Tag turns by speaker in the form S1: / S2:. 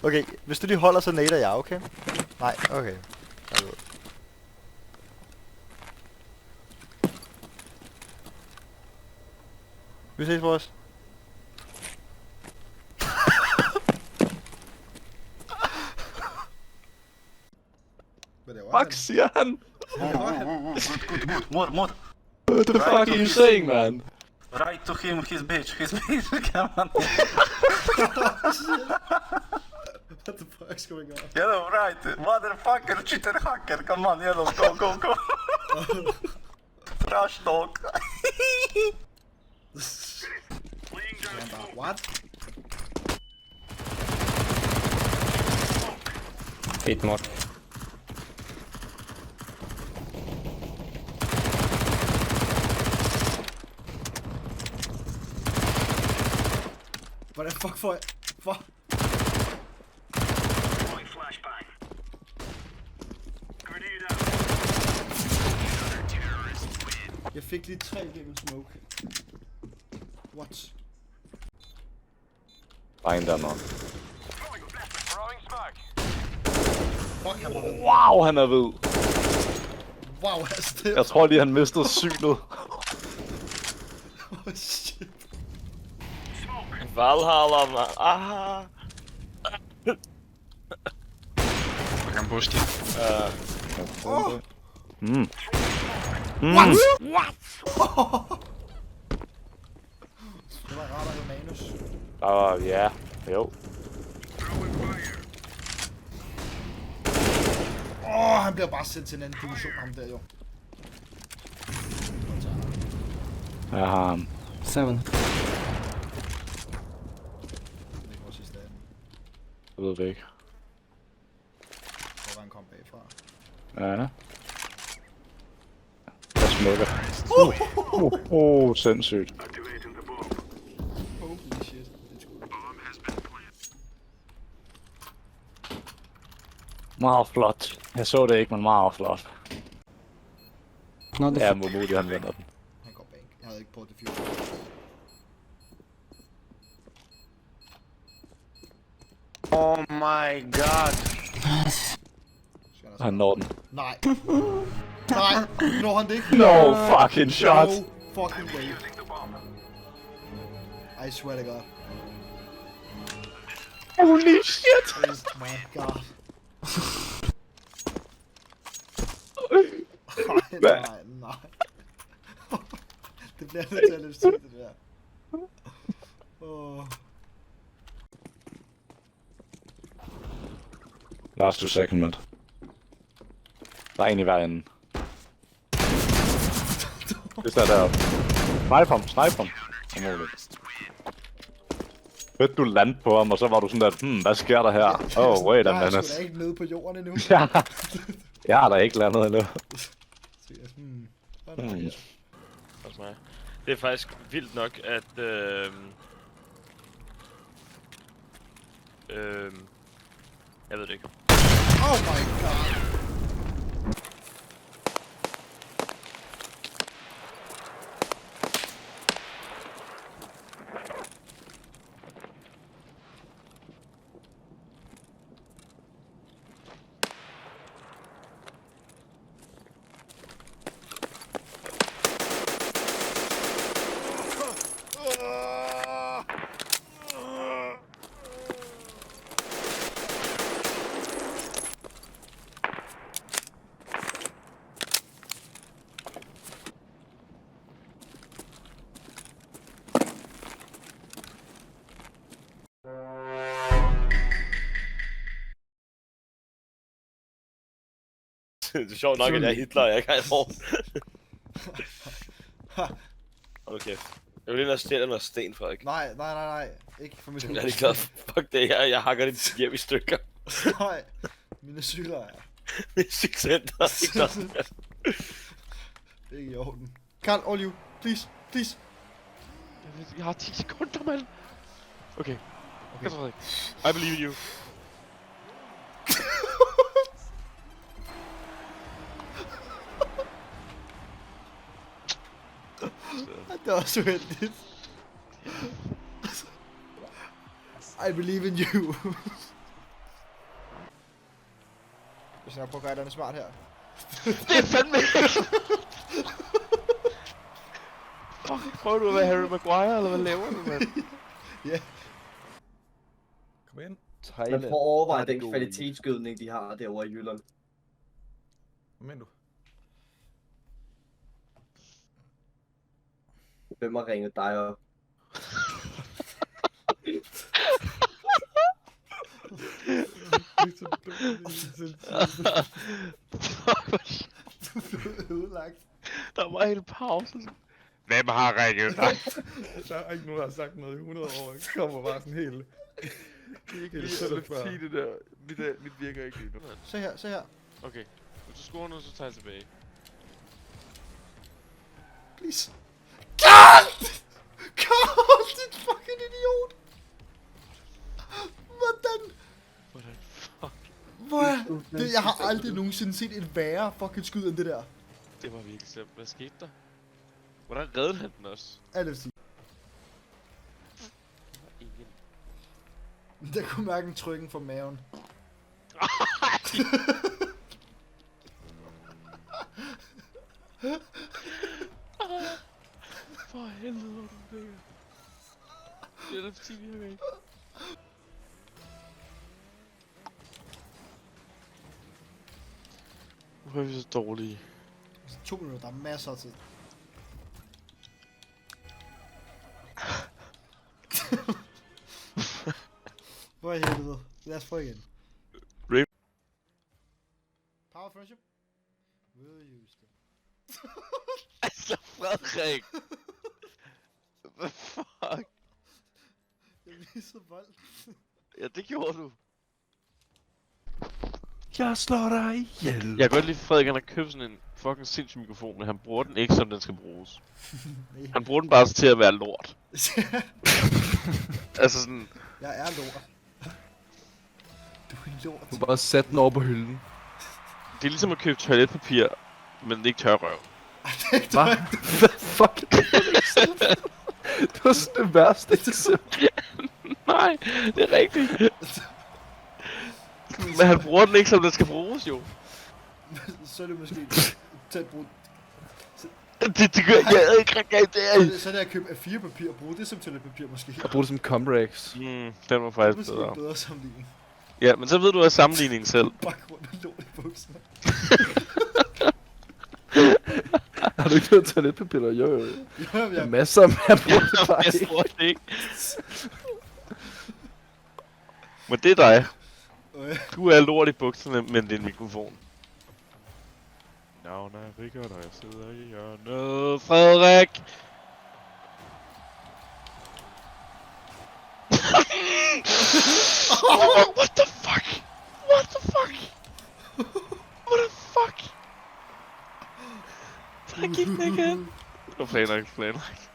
S1: Okay, hvis du lige holder, så nader jeg, okay? Nej, okay. Jeg ved. Vi ses, boys.
S2: Fuck, siger han?
S3: More.
S2: What the fuck are you saying, man?
S3: Right to him, his bitch, come on.
S1: What the fuck's going on?
S3: Yellow, right, motherfucker, cheater hacker, come on, Yellow, go. Trash talk.
S1: What?
S4: Hit more.
S1: Hvordan fuck får jeg... Fuck. Jeg fik lige 3 gennem smoke. What?
S2: Bare en der nok.
S1: Fuck, han var ved.
S2: Wow, han er ved.
S1: Wow, altså det...
S2: Jeg tror lige, han mistede synet.
S1: Oh shit.
S5: Valhalla, man. Aha.
S6: Jeg kan push det.
S1: What? Det var rart at manus.
S2: Ja, jo.
S1: Han bliver bare sendt til en anden division, ham der jo.
S2: Jeg har ham.
S4: 7.
S1: Det er ikke vores sidste af den.
S2: Jeg ved det ikke.
S1: Hvor var han kom bagfra.
S2: Ja. Jeg smukker. Sindssygt.
S1: Holy shit. Det er sgu.
S2: Meget flot. Jeg så det ikke, men meget flot.
S4: Not the
S2: Ja, muligt han vinder den.
S1: Han går bank. Jeg havde ikke prøvet det 4.
S5: Oh my god.
S2: Han når den.
S1: Nej. Nej, når han det ikke?
S2: No fucking shot.
S1: No fucking way. I swear to God.
S2: Holy shit.
S1: Oh my God. Nej. Det bliver nødt til at løbe til det der.
S2: Last 2 second, mand. Der er en i hver ende. Det er deroppe. Snipe ham. Umuligt. Fedt du landte på ham, og så var du sådan der, hvad sker der her? Oh, wait a minute.
S1: Jeg er sgu da ikke nede på jorden endnu.
S2: Ja. Jeg har da ikke landet endnu.
S5: Også mig. Det er faktisk vildt nok, at jeg ved det ikke.
S1: Oh my God.
S5: Det er sjovt nok, at jeg er Hitler, og jeg kan et hår. Okay. Jeg vil lige have stjæle noget sten, Frederik.
S1: Nej. Ikke for mit
S5: Jeg er lige glad. Fuck det, jeg hakker dit hjem i stykker.
S1: Nej. Mine cykler er
S5: Mit cykcenter.
S1: ikke i orden. Carl, all you. Please.
S6: Jeg har 10 sekunder, mand. Okay. Frederik. I believe in you.
S1: Det var så heldigt. I believe in you. Jeg skal nok prøve at gøre et eller andet smart her.
S6: Det er fandme ikke! Fuck, prøver du at være Harry Maguire, eller hvad laver du, mand?
S1: Ja.
S7: Kom ind.
S8: Man får overveje den kvalitetsskydning, de har derovre i Jylland.
S7: Hvad mener du?
S8: Hvem har ringet dig op?
S1: Udlagt.
S6: Der var en pause. Hvem har ringet dig?
S7: Der er ikke nogen, der har sagt noget i 100 år. Det kommer bare sådan helt...
S6: Det er ikke
S7: Helt
S6: lige
S7: sødt
S6: lidt
S7: før.
S6: sige det der. Mit virker ikke lige nu.
S1: Se her, se her.
S6: Okay, hvis du scorer nu, så tager jeg tilbage.
S1: Please. God! God, din fucking idiot! Hvordan?
S6: Hvordan fuck?
S1: Hvor er det? Jeg har aldrig nogensinde set et værre fucking skud end det der.
S6: Det var virkelig slemt. Hvad skete der? Hvordan reddede han den også?
S1: Alt det sige.
S6: Ingen.
S1: Der kunne mærke en trykken fra maven.
S6: For helvede, hvor du ligger. Det er da fordi, vi er væk. Hvor er vi så dårlige?
S1: 2 minutter, der er masser af tid. Hvor er helvede? Lad os prøve igen.
S6: Rape.
S1: Power friendship. Will use them.
S6: Altså, Frederik! Hvad fuck?
S1: Jeg viser vold.
S6: Ja, det gjorde du.
S7: Jeg slår dig ihjel.
S6: Jeg kan godt lide, at Frederik han har købt sådan en fucking sindssyg mikrofon, men han bruger den ikke, som den skal bruges.
S1: Nej.
S6: Han bruger den bare til at være lort. Altså sådan...
S1: Jeg er lort. Du er lort.
S7: Du bare sæt den over på hylden.
S6: Det er ligesom at købe toiletpapir, men ikke tørrøv.
S7: Hvad? Hvad fuck? Det var sådan det værste eksempel.
S6: Nej, det er rigtigt. Men han bruger den ikke, som den skal bruges, jo.
S1: Så er det måske til at bruge...
S6: Det gør jeg ikke rigtig.
S1: Så er det at købe A4-papir og bruge det som toiletpapir måske.
S7: Jeg bruger det som Comrex.
S6: Den var
S1: Det er
S6: faktisk
S1: måske
S6: bedre.
S1: en bedre sammenligning.
S6: Ja, men så ved du at sammenligningen selv.
S1: Bare rundt og lort i bukserne.
S7: Har du ikke noget toiletpapir der? Jo.
S1: Jo,
S7: Der er
S1: jeg...
S7: masser, men jeg bruger det bare
S6: Jeg
S7: ikke.
S6: tror det ikke. Men det er dig. Du er lort i bukserne med din mikrofon. Navn er Richard, og jeg sidder i hjørnet. Frederik! What the fuck? What the fuck? What the fuck? Der gik den igen. Det var planlagt.